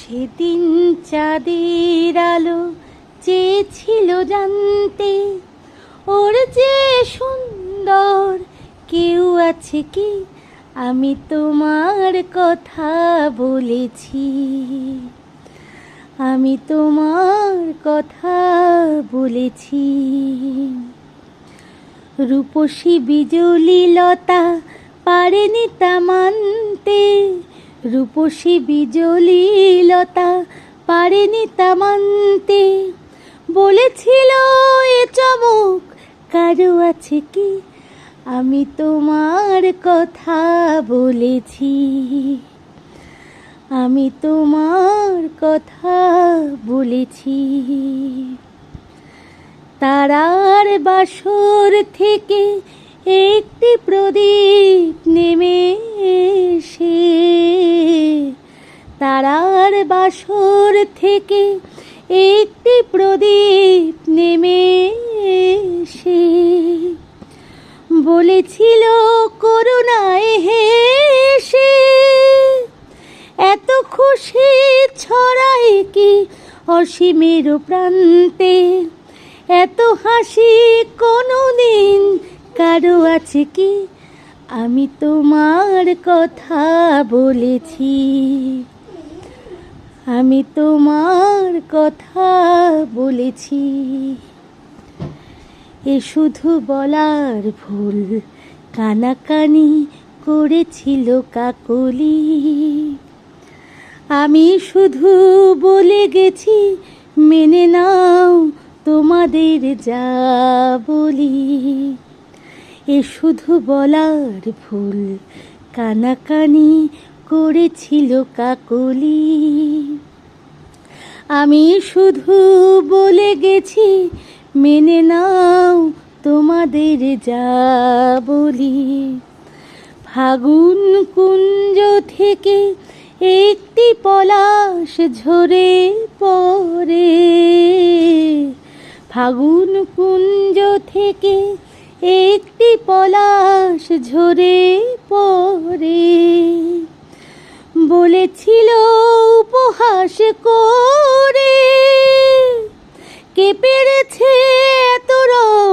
সেদিন চাঁদের আলো চেয়েছিল জানতে, ওর যে সুন্দর কেউ আছে কি? আমি তোমার কথা বলেছি, আমি তোমার কথা বলেছি। রূপসী বিজুলি লতা পারেনি তা মানতে, রূপসী বিজুলি লতা পারেনি তা মানতে। বলেছিল এ চমক কারো আছে কি? আমি তোমার কথা বলেছি, আমি তোমার কথা বলেছি। তারার বাসর থেকে একটি প্রদীপ নেমে এসে, তারার বাসর থেকে একটি প্রদীপ নেমে এসে বলেছিল করুণায় হেসে, এত খুশি ছড়ায় কি অসীমের প্রান্তে? এত হাসি কোনোদিন কারো আছে কি? আমি তোমার কথা বলেছি, আমি তোমার কথা বলেছি। এ শুধু বলার ভুল, কানাকানি করেছিল কাকলি। আমি শুধু বলে গেছি মেনে নাও তোমাদের যা বলি। এ শুধু বলার ভুল, কানাকানি করেছিল কাকলি। আমি শুধু বলে গেছি মেনে নাও তোমাদের যা বলি। ফাগুন কুঞ্জ থেকে একটি পলাশ ঝরে পড়ে, ফাগুন কুঞ্জ থেকে একটি পলাশ ঝরে পড়ে। বলেছিল উপহাস করে, কে পেরেছে এত রং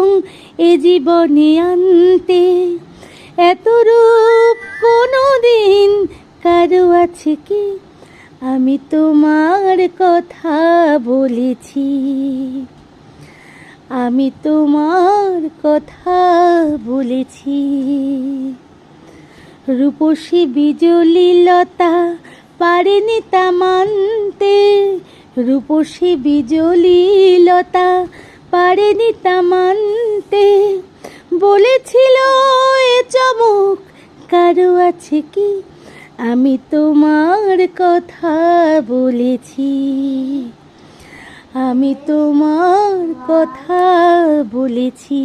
এ জীবনে আনতে? এত রূপ কোনোদিন কারো আছে কি? আমি তোমার কথা বলেছি, আমি তোমার কথা বলেছি। রূপসী বিজুলি লতা পারেনি তা মানতে, রূপসী বিজুলি লতা পারেনি তা মানতে। বলেছিল এ চমক কারো আছে কি? আমি তোমার কথা বলেছি, আমি তোমার কথা বলেছি।